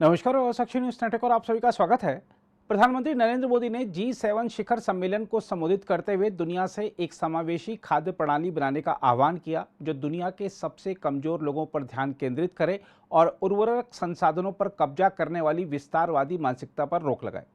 नमस्कार और साक्षी news network और आप सभी का स्वागत है। प्रधानमंत्री नरेंद्र मोदी ने G7 शिखर सम्मेलन को संबोधित करते हुए दुनिया से एक समावेशी खाद्य प्रणाली बनाने का आह्वान किया, जो दुनिया के सबसे कमजोर लोगों पर ध्यान केंद्रित करे और उर्वरक संसाधनों पर कब्जा करने वाली विस्तारवादी मानसिकता पर रोक लगाए।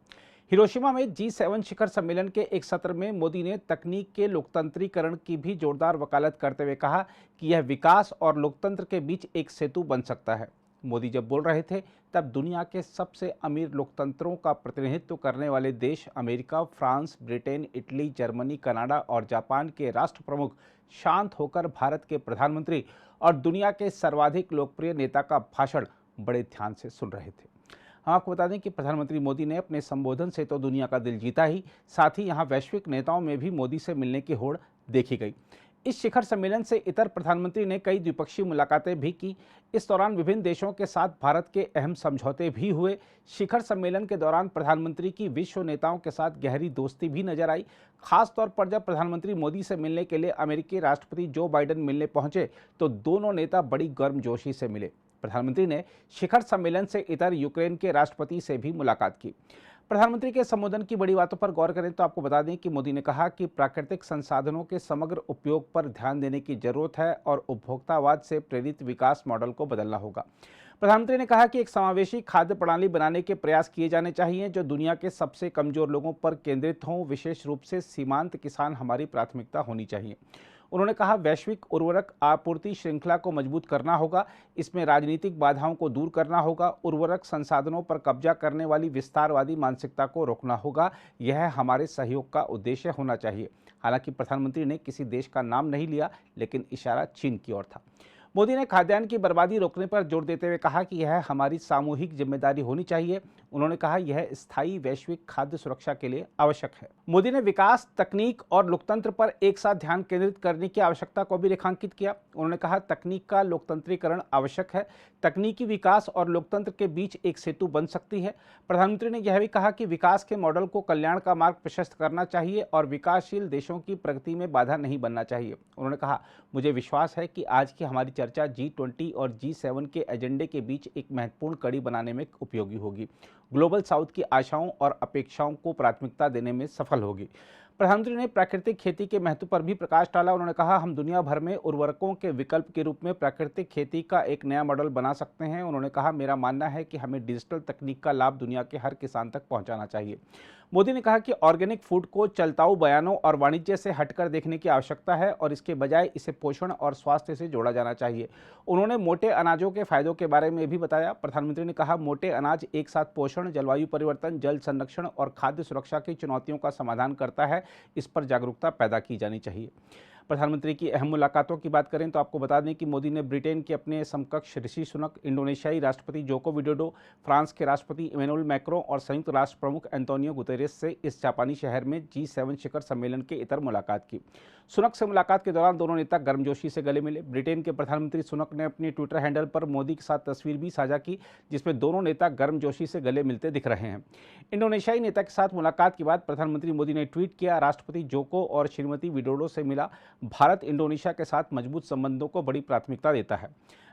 हिरोशिमा में G7 शिखर सम्मेलन के एक सत्र में मोदी ने तकनीक के लोकतंत्रीकरण की भी जोरदार वकालत करते हुए कहा कि यह विकास और लोकतंत्र के बीच एक सेतु बन सकता है। मोदी जब बोल रहे थे तब दुनिया के सबसे अमीर लोकतंत्रों का प्रतिनिधित्व करने वाले देश America, France, Britain, Italy, Germany, Canada और जापान के राष्ट्र प्रमुख शांत होकर भारत के प्रधानमंत्री और दुनिया के सर्वाधिक लोकप्रिय नेता का भाषण बड़े ध्यान से सुन रहे थे। हम आपको बता दें कि प्रधानमंत्री मोदी ने अपने संबोधन से तो दुनिया का दिल जीता ही, साथ ही यहाँ वैश्विक नेताओं में भी मोदी से मिलने की होड़ देखी गई। इस शिखर सम्मेलन से इतर प्रधानमंत्री ने कई द्विपक्षीय मुलाकातें भी की। इस दौरान विभिन्न देशों के साथ भारत के अहम समझौते भी हुए। शिखर सम्मेलन के दौरान प्रधानमंत्री की विश्व नेताओं के साथ गहरी दोस्ती भी नजर आई। खास तौर पर जब प्रधानमंत्री मोदी से मिलने के लिए अमेरिकी राष्ट्रपति जो बाइडेन मिलने पहुंचे तो दोनों नेता बड़ी गर्मजोशी से मिले। प्रधानमंत्री ने शिखर सम्मेलन से इतर यूक्रेन के राष्ट्रपति से भी मुलाकात की। प्रधानमंत्री के संबोधन की बड़ी बातों पर गौर करें तो आपको बता दें कि मोदी ने कहा कि प्राकृतिक संसाधनों के समग्र उपयोग पर ध्यान देने की जरूरत है और उपभोक्तावाद से प्रेरित विकास मॉडल को बदलना होगा। प्रधानमंत्री ने कहा कि एक समावेशी खाद्य प्रणाली बनाने के प्रयास किए जाने चाहिए जो दुनिया के सबसे कमजोर लोगों पर केंद्रित हों। विशेष रूप से सीमांत किसान हमारी प्राथमिकता होनी चाहिए। उन्होंने कहा वैश्विक उर्वरक आपूर्ति श्रृंखला को मजबूत करना होगा, इसमें राजनीतिक बाधाओं को दूर करना होगा, उर्वरक संसाधनों पर कब्जा करने वाली विस्तारवादी मानसिकता को रोकना होगा। यह हमारे सहयोग का उद्देश्य होना चाहिए। हालांकि प्रधानमंत्री ने किसी देश का नाम नहीं लिया, लेकिन इशारा चीन की ओर था। मोदी ने खाद्यान्न की बर्बादी रोकने पर जोर देते हुए कहा कि यह हमारी सामूहिक जिम्मेदारी होनी चाहिए। उन्होंने कहा यह स्थायी वैश्विक खाद्य सुरक्षा के लिए आवश्यक है। मोदी ने विकास, तकनीक और लोकतंत्र पर एक साथ ध्यान केंद्रित करने की आवश्यकता को भी रेखांकित किया। उन्होंने कहा तकनीक का लोकतंत्रीकरण आवश्यक है, तकनीकी विकास और लोकतंत्र के बीच एक सेतु बन सकती है। प्रधानमंत्री ने यह भी कहा कि विकास के मॉडल को कल्याण का मार्ग प्रशस्त करना चाहिए और विकासशील देशों की प्रगति में बाधा नहीं बनना चाहिए। उन्होंने कहा मुझे विश्वास है कि आज की हमारी चर्चा G20 और G7 के एजेंडे के बीच एक महत्वपूर्ण कड़ी बनाने में उपयोगी होगी, ग्लोबल साउथ की आशाओं और अपेक्षाओं को प्राथमिकता देने में सफल होगी। प्रधानमंत्री ने प्राकृतिक खेती के महत्व पर भी प्रकाश डाला। उन्होंने कहा हम दुनिया भर में उर्वरकों के विकल्प के रूप में प्राकृतिक खेती का एक नया मॉडल बना सकते हैं। उन्होंने कहा मेरा मानना है कि हमें डिजिटल तकनीक का लाभ दुनिया के हर किसान तक पहुंचाना चाहिए। मोदी ने कहा कि ऑर्गेनिक फूड को चलताऊ बयानों और वाणिज्य से हटकर देखने की आवश्यकता है और इसके बजाय इसे पोषण और स्वास्थ्य से जोड़ा जाना चाहिए। उन्होंने मोटे अनाजों के फायदों के बारे में भी बताया। प्रधानमंत्री ने कहा मोटे अनाज एक साथ पोषण, जलवायु परिवर्तन, जल संरक्षण और खाद्य सुरक्षा की चुनौतियों का समाधान करता है। इस पर जागरूकता पैदा की जानी चाहिए। प्रधानमंत्री की अहम मुलाकातों की बात करें तो आपको बता दें कि मोदी ने ब्रिटेन के अपने समकक्ष ऋषि सुनक, इंडोनेशियाई राष्ट्रपति जोको विडोडो, फ्रांस के राष्ट्रपति इमैनुअल मैक्रों और संयुक्त राष्ट्र प्रमुख एंटोनियो गुतेरेस से इस जापानी शहर में G7 शिखर सम्मेलन के इतर मुलाकात की। सुनक से मुलाकात के दौरान दोनों नेता गर्मजोशी से गले मिले। ब्रिटेन के प्रधानमंत्री सुनक ने अपने ट्विटर हैंडल पर मोदी के साथ तस्वीर भी साझा की, जिसमें दोनों नेता गर्मजोशी से गले मिलते दिख रहे हैं। इंडोनेशियाई नेता के साथ मुलाकात के बाद प्रधानमंत्री मोदी ने ट्वीट किया, राष्ट्रपति जोको और श्रीमती विडोडो से मिला। भारत इंडोनेशिया के साथ मजबूत संबंधों को बड़ी प्राथमिकता देता है।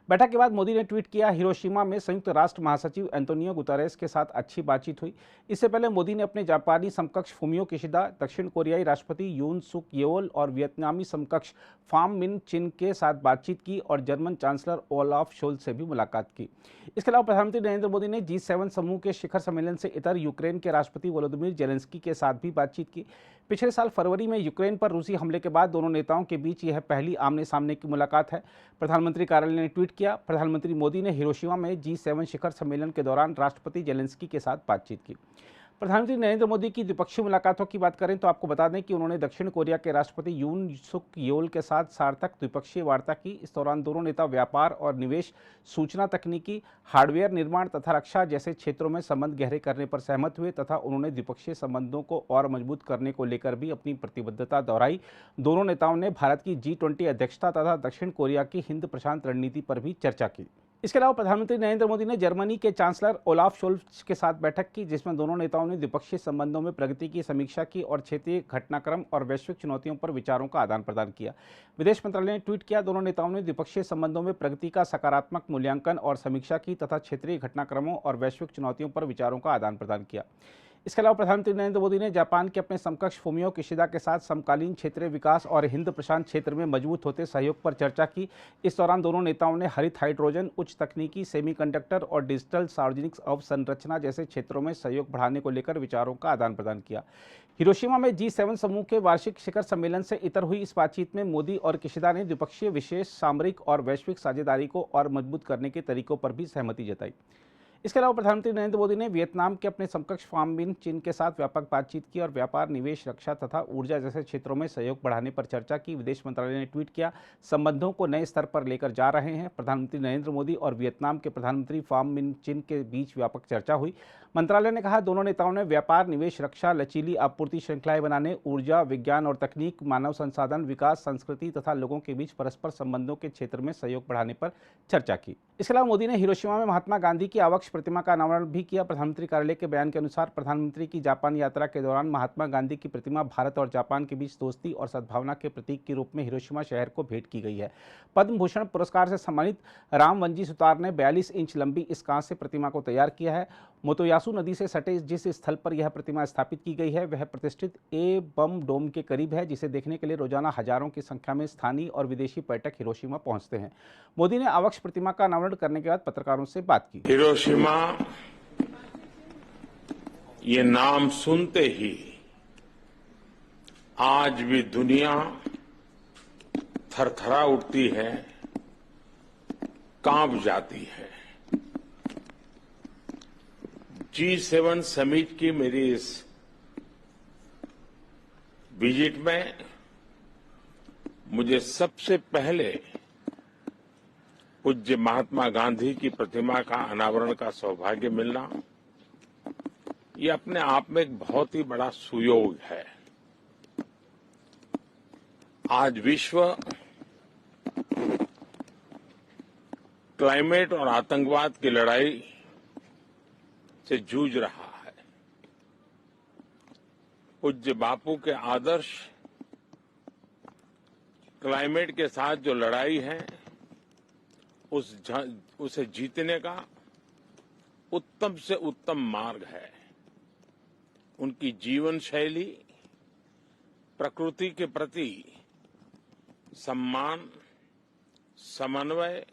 बैठक के बाद मोदी ने ट्वीट किया, हिरोशिमा में संयुक्त राष्ट्र महासचिव एंटोनियो गुतेरेस के साथ अच्छी बातचीत हुई। इससे पहले मोदी ने अपने जापानी समकक्ष फुमियो किशिदा, दक्षिण कोरियाई राष्ट्रपति यून सुक येओल और वियतनामी समकक्ष फाम मिन चिन के साथ बातचीत की और जर्मन चांसलर ओलाफ शोल्ज से भी मुलाकात की। इसके अलावा प्रधानमंत्री नरेंद्र मोदी ने G7 समूह के शिखर सम्मेलन से इतर यूक्रेन के राष्ट्रपति वोलोदिमीर जेलेंस्की के साथ भी बातचीत की। पिछले साल फरवरी में यूक्रेन पर रूसी हमले के बाद दोनों नेताओं के बीच यह पहली आमने सामने की मुलाकात है। प्रधानमंत्री कार्यालय ने ट्वीट किया, प्रधानमंत्री मोदी ने हिरोशिमा में G7 शिखर सम्मेलन के दौरान राष्ट्रपति जेलेंस्की के साथ बातचीत की। प्रधानमंत्री नरेंद्र मोदी की द्विपक्षीय मुलाकातों की बात करें तो आपको बता दें कि उन्होंने दक्षिण कोरिया के राष्ट्रपति यून सुक येओल के साथ सार्थक द्विपक्षीय वार्ता की। इस दौरान दोनों नेता व्यापार और निवेश, सूचना तकनीकी, हार्डवेयर निर्माण तथा रक्षा जैसे क्षेत्रों में संबंध गहरे करने पर सहमत हुए तथा उन्होंने द्विपक्षीय संबंधों को और मजबूत करने को लेकर भी अपनी प्रतिबद्धता दोहराई। दोनों नेताओं ने भारत की G20 अध्यक्षता तथा दक्षिण कोरिया की हिंद प्रशांत रणनीति पर भी चर्चा की। इसके अलावा प्रधानमंत्री नरेंद्र मोदी ने जर्मनी के चांसलर ओलाफ शोल्ज के साथ बैठक की, जिसमें दोनों नेताओं ने द्विपक्षीय संबंधों में प्रगति की समीक्षा की और क्षेत्रीय घटनाक्रम और वैश्विक चुनौतियों पर विचारों का आदान प्रदान किया। विदेश मंत्रालय ने ट्वीट किया, दोनों नेताओं ने द्विपक्षीय संबंधों में प्रगति का सकारात्मक मूल्यांकन और समीक्षा की तथा क्षेत्रीय घटनाक्रमों और वैश्विक चुनौतियों पर विचारों का आदान प्रदान किया। इसके अलावा प्रधानमंत्री नरेंद्र मोदी ने जापान के अपने समकक्ष फुमियो किशिदा के साथ समकालीन क्षेत्रीय विकास और हिंद प्रशांत क्षेत्र में मजबूत होते सहयोग पर चर्चा की। इस दौरान दोनों नेताओं ने हरित हाइड्रोजन, उच्च तकनीकी, सेमीकंडक्टर और डिजिटल सार्वजनिक अवसंरचना जैसे क्षेत्रों में सहयोग बढ़ाने को लेकर विचारों का आदान प्रदान किया। हिरोशिमा में G7 समूह के वार्षिक शिखर सम्मेलन से इतर हुई इस बातचीत में मोदी और किशिदा ने द्विपक्षीय, विशेष, सामरिक और वैश्विक साझेदारी को और मजबूत करने के तरीकों पर भी सहमति जताई। इसके अलावा प्रधानमंत्री नरेंद्र मोदी ने वियतनाम के अपने समकक्ष फार्म मिन चिन के साथ व्यापक बातचीत की और व्यापार, निवेश, रक्षा तथा ऊर्जा जैसे क्षेत्रों में सहयोग बढ़ाने पर चर्चा की। विदेश मंत्रालय ने ट्वीट किया, संबंधों को नए स्तर पर लेकर जा रहे हैं। प्रधानमंत्री नरेंद्र मोदी और वियतनाम के प्रधानमंत्री फार्म मिन चिन के बीच व्यापक चर्चा हुई। मंत्रालय ने कहा, दोनों नेताओं ने व्यापार, निवेश, रक्षा, लचीली आपूर्ति श्रृंखलाएं बनाने, ऊर्जा, विज्ञान और तकनीक, मानव संसाधन विकास, संस्कृति तथा लोगों के बीच परस्पर संबंधों के क्षेत्र में सहयोग बढ़ाने पर चर्चा की। इसके अलावा मोदी ने हिरोशिमा में महात्मा गांधी की आदर्श प्रतिमा का अनावरण भी किया। प्रधानमंत्री कार्यालय के बयान के अनुसार प्रधानमंत्री की जापान यात्रा के दौरान महात्मा गांधी की प्रतिमा भारत और जापान के बीच दोस्ती और सद्भावना के प्रतीक के रूप में हिरोशिमा शहर को भेंट की गई है। पद्म भूषण पुरस्कार से सम्मानित रामवंजी सुतार ने 42 इंच लंबी इस कांस्य प्रतिमा को तैयार किया है। मोतोयासु नदी से सटे जिस स्थल पर यह प्रतिमा स्थापित की गई है वह प्रतिष्ठित ए बम डोम के करीब है, जिसे देखने के लिए रोजाना हजारों की संख्या में स्थानीय और विदेशी पर्यटक हिरोशिमा पहुंचते हैं। मोदी ने आदर्श प्रतिमा का अनावरण करने के बाद पत्रकारों से बात की। हिरोशिमा, ये नाम सुनते ही आज भी दुनिया थरथरा उठती है, कांप जाती है। G7 समिट की मेरी इस विजिट में मुझे सबसे पहले पूज्य महात्मा गांधी की प्रतिमा का अनावरण का सौभाग्य मिलना, ये अपने आप में एक बहुत ही बड़ा सुयोग है। आज विश्व क्लाइमेट और आतंकवाद की लड़ाई से जूझ रहा है। पूज्य बापू के आदर्श क्लाइमेट के साथ जो लड़ाई है उसे जीतने का उत्तम से उत्तम मार्ग है। उनकी जीवन शैली प्रकृति के प्रति सम्मान, समन्वय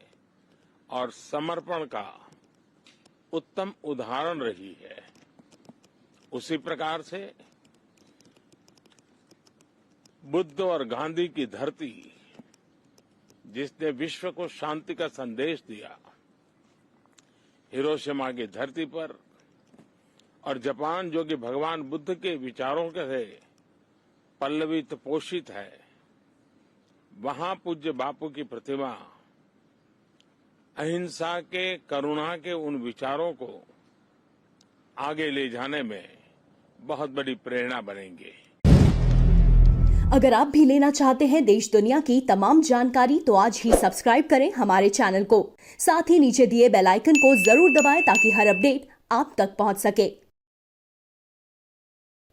और समर्पण का उत्तम उदाहरण रही है। उसी प्रकार से बुद्ध और गांधी की धरती, जिसने विश्व को शांति का संदेश दिया, हिरोशिमा की धरती पर, और जापान जो कि भगवान बुद्ध के विचारों के से पल्लवित पोषित है, वहां पूज्य बापू की प्रतिमा अहिंसा के, करुणा के उन विचारों को आगे ले जाने में बहुत बड़ी प्रेरणा बनेंगे। अगर आप भी लेना चाहते हैं देश दुनिया की तमाम जानकारी तो आज ही सब्सक्राइब करें हमारे चैनल को। साथ ही नीचे दिए बेल आइकन को जरूर दबाएं ताकि हर अपडेट आप तक पहुंच सके।